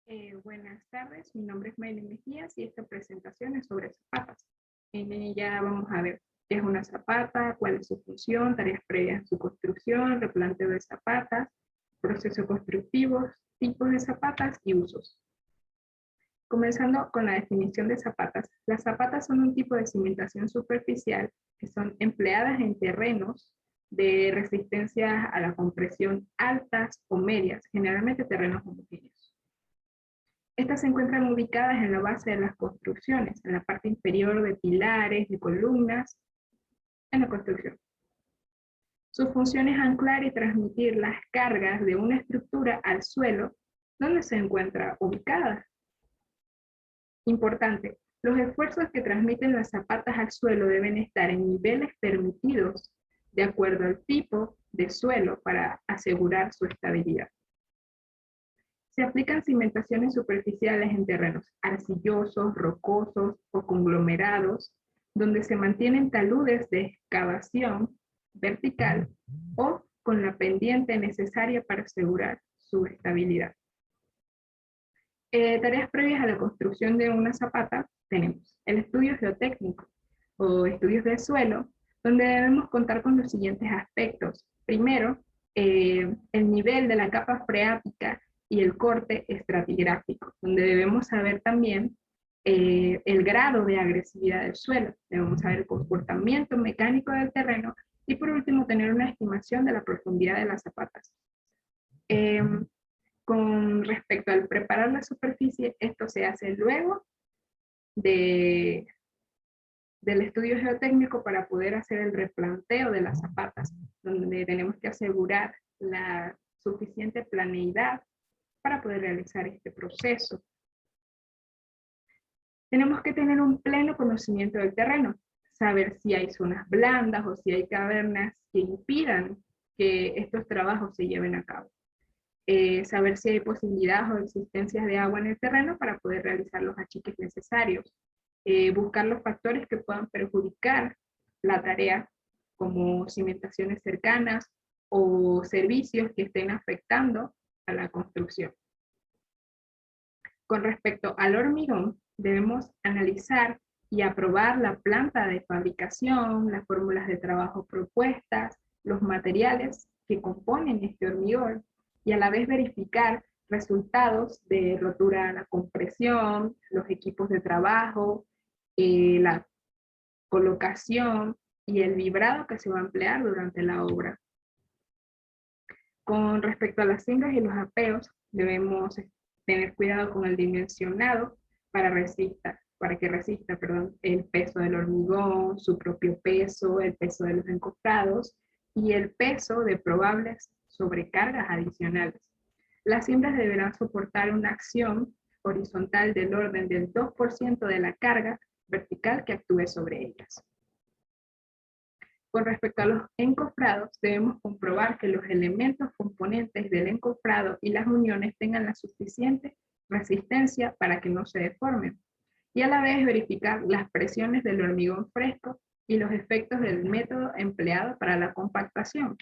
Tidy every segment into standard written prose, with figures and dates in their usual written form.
Buenas tardes, mi nombre es Maylen Mejías y esta presentación es sobre zapatas. En ella vamos a ver qué es una zapata, cuál es su función, tareas previas a su construcción, replanteo de zapatas, procesos constructivos, tipos de zapatas y usos. Comenzando con la definición de zapatas. Las zapatas son un tipo de cimentación superficial que son empleadas en terrenos de resistencia a la compresión altas o medias, generalmente terrenos homogéneos. Estas se encuentran ubicadas en la base de las construcciones, en la parte inferior de pilares, de columnas, en la construcción. Su función es anclar y transmitir las cargas de una estructura al suelo donde se encuentra ubicada. Importante, los esfuerzos que transmiten las zapatas al suelo deben estar en niveles permitidos de acuerdo al tipo de suelo para asegurar su estabilidad. Se aplican cimentaciones superficiales en terrenos arcillosos, rocosos o conglomerados, donde se mantienen taludes de excavación vertical o con la pendiente necesaria para asegurar su estabilidad. Tareas previas a la construcción de una zapata tenemos el estudio geotécnico o estudios de suelo, donde debemos contar con los siguientes aspectos. Primero, el nivel de la capa freática y el corte estratigráfico, donde debemos saber también el grado de agresividad del suelo, debemos saber el comportamiento mecánico del terreno y por último tener una estimación de la profundidad de las zapatas. Con respecto al preparar la superficie, esto se hace luego del estudio geotécnico para poder hacer el replanteo de las zapatas, donde tenemos que asegurar la suficiente planeidad para poder realizar este proceso. Tenemos que tener un pleno conocimiento del terreno, saber si hay zonas blandas o si hay cavernas que impidan que estos trabajos se lleven a cabo. Saber si hay posibilidades o existencias de agua en el terreno para poder realizar los achiques necesarios. Buscar los factores que puedan perjudicar la tarea, como cimentaciones cercanas o servicios que estén afectando a la construcción. Con respecto al hormigón, debemos analizar y aprobar la planta de fabricación, las fórmulas de trabajo propuestas, los materiales que componen este hormigón, y a la vez verificar resultados de rotura a la compresión, los equipos de trabajo, la colocación y el vibrado que se va a emplear durante la obra. Con respecto a las cingas y los apeos, debemos tener cuidado con el dimensionado para que resista el peso del hormigón, su propio peso, el peso de los encofrados y el peso de probables sobrecargas adicionales. Las cimbras deberán soportar una acción horizontal del orden del 2% de la carga vertical que actúe sobre ellas. Con respecto a los encofrados, debemos comprobar que los elementos componentes del encofrado y las uniones tengan la suficiente resistencia para que no se deformen, y a la vez verificar las presiones del hormigón fresco y los efectos del método empleado para la compactación.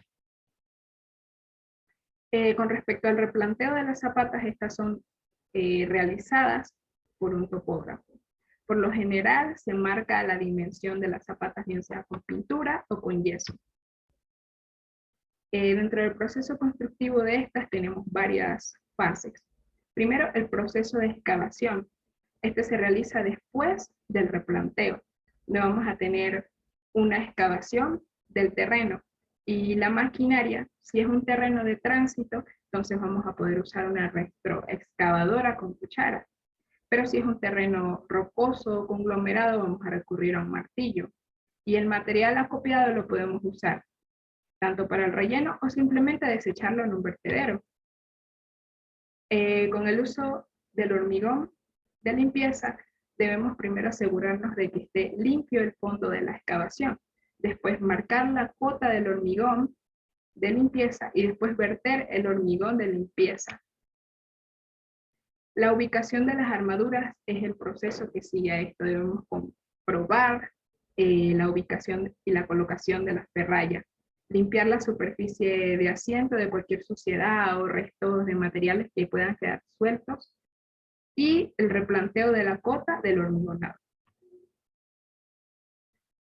Con respecto al replanteo de las zapatas, estas son realizadas por un topógrafo. Por lo general se marca la dimensión de las zapatas, bien sea con pintura o con yeso. Dentro del proceso constructivo de estas tenemos varias fases. Primero, el proceso de excavación. Este se realiza después del replanteo. Le vamos a tener una excavación del terreno y la maquinaria, si es un terreno de tránsito, entonces vamos a poder usar una retroexcavadora con cuchara. Pero si es un terreno rocoso o conglomerado, vamos a recurrir a un martillo. Y el material acopiado lo podemos usar tanto para el relleno o simplemente desecharlo en un vertedero. Con el uso del hormigón de limpieza, debemos primero asegurarnos de que esté limpio el fondo de la excavación. Después marcar la cuota del hormigón de limpieza y después verter el hormigón de limpieza. La ubicación de las armaduras es el proceso que sigue a esto. Debemos comprobar la ubicación y la colocación de las ferrallas. Limpiar la superficie de asiento de cualquier suciedad o restos de materiales que puedan quedar sueltos y el replanteo de la cota del hormigonado.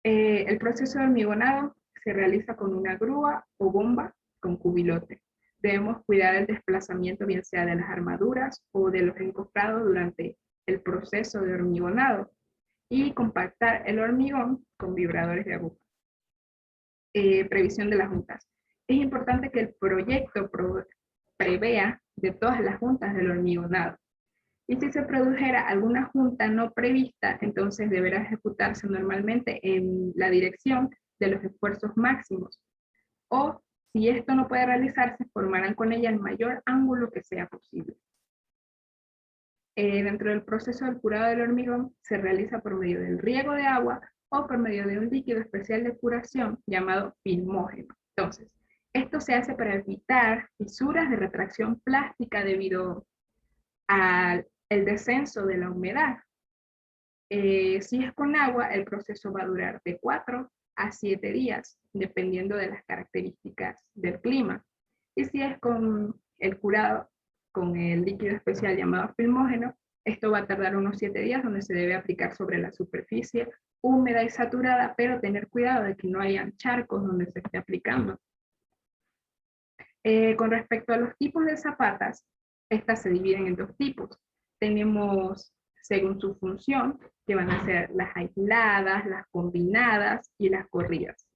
El proceso de hormigonado se realiza con una grúa o bomba con cubilote. Debemos cuidar el desplazamiento bien sea de las armaduras o de los encofrados durante el proceso de hormigonado y compactar el hormigón con vibradores de aguja. Previsión de las juntas. Es importante que el proyecto prevea de todas las juntas del hormigonado. Y si se produjera alguna junta no prevista, entonces deberá ejecutarse normalmente en la dirección de los esfuerzos máximos. O si esto no puede realizarse, formarán con ella el mayor ángulo que sea posible. Dentro del proceso del curado del hormigón se realiza por medio del riego de agua o por medio de un líquido especial de curación llamado filmógeno. Entonces, esto se hace para evitar fisuras de retracción plástica debido al descenso de la humedad. Si es con agua, el proceso va a durar de 4 a 7 días, dependiendo de las características del clima. Y si es con el curado, con el líquido especial llamado filmógeno, esto va a tardar unos 7 días, donde se debe aplicar sobre la superficie húmeda y saturada, pero tener cuidado de que no hayan charcos donde se esté aplicando. Con respecto a los tipos de zapatas, estas se dividen en dos tipos. Tenemos, según su función, que van a ser las aisladas, las combinadas y las corridas.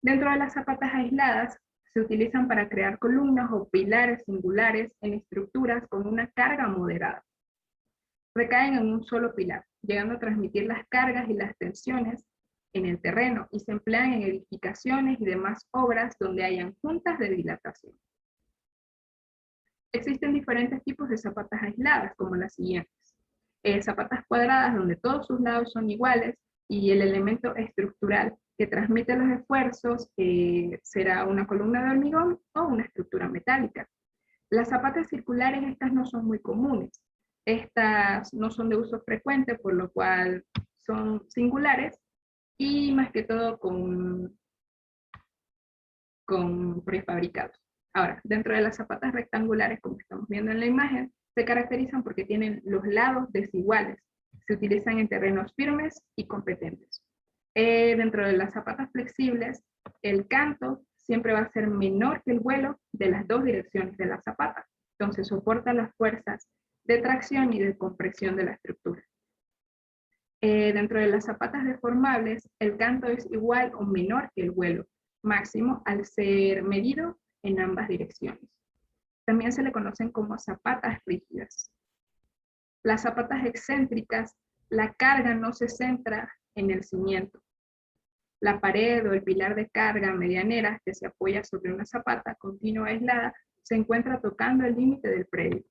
Dentro de las zapatas aisladas, se utilizan para crear columnas o pilares singulares en estructuras con una carga moderada. Recaen en un solo pilar, llegando a transmitir las cargas y las tensiones en el terreno y se emplean en edificaciones y demás obras donde hayan juntas de dilatación. Existen diferentes tipos de zapatas aisladas, como las siguientes. Zapatas cuadradas, donde todos sus lados son iguales y el elemento estructural que transmite los esfuerzos será una columna de hormigón o una estructura metálica. Las zapatas circulares, estas no son muy comunes. Estas no son de uso frecuente, por lo cual son singulares y más que todo con prefabricados. Ahora, dentro de las zapatas rectangulares, como estamos viendo en la imagen, se caracterizan porque tienen los lados desiguales. Se utilizan en terrenos firmes y competentes. Dentro de las zapatas flexibles, el canto siempre va a ser menor que el vuelo de las dos direcciones de la zapata. Entonces soporta las fuerzas de tracción y de compresión de la estructura. Dentro de las zapatas deformables, el canto es igual o menor que el vuelo máximo al ser medido en ambas direcciones. También se le conocen como zapatas rígidas. Las zapatas excéntricas, la carga no se centra en el cimiento. La pared o el pilar de carga medianera que se apoya sobre una zapata continua aislada se encuentra tocando el límite del predio.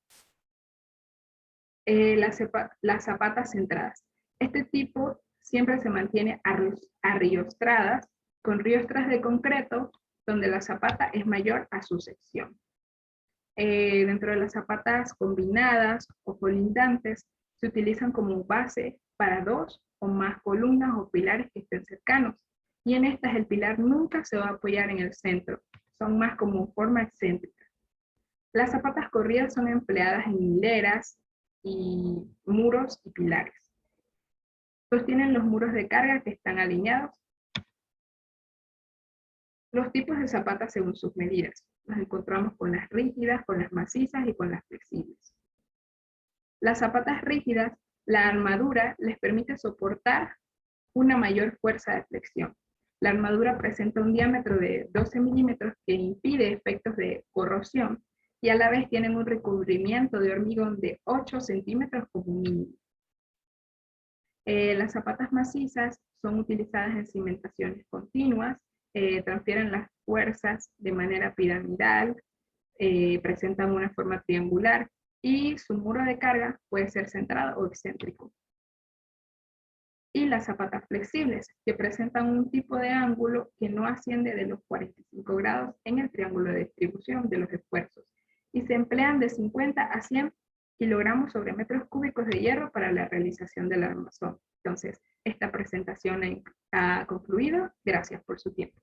Las zapatas centradas. Este tipo siempre se mantiene arriostradas, con riostras de concreto, donde la zapata es mayor a su sección. Dentro de las zapatas combinadas o colindantes, se utilizan como base para dos o más columnas o pilares que estén cercanos. Y en estas el pilar nunca se va a apoyar en el centro, son más como forma excéntrica. Las zapatas corridas son empleadas en hileras y muros y pilares. Sostienen los muros de carga que están alineados. Los tipos de zapatas según sus medidas. Nos encontramos con las rígidas, con las macizas y con las flexibles. Las zapatas rígidas, la armadura les permite soportar una mayor fuerza de flexión. La armadura presenta un diámetro de 12 milímetros que impide efectos de corrosión y a la vez tienen un recubrimiento de hormigón de 8 centímetros como mínimo. Las zapatas macizas son utilizadas en cimentaciones continuas, transfieren las fuerzas de manera piramidal, presentan una forma triangular y su muro de carga puede ser centrado o excéntrico. Y las zapatas flexibles, que presentan un tipo de ángulo que no asciende de los 45 grados en el triángulo de distribución de los esfuerzos y se emplean de 50 a 100 kilogramos sobre metros cúbicos de hierro para la realización del armazón. Entonces, esta presentación ha concluido. Gracias por su tiempo.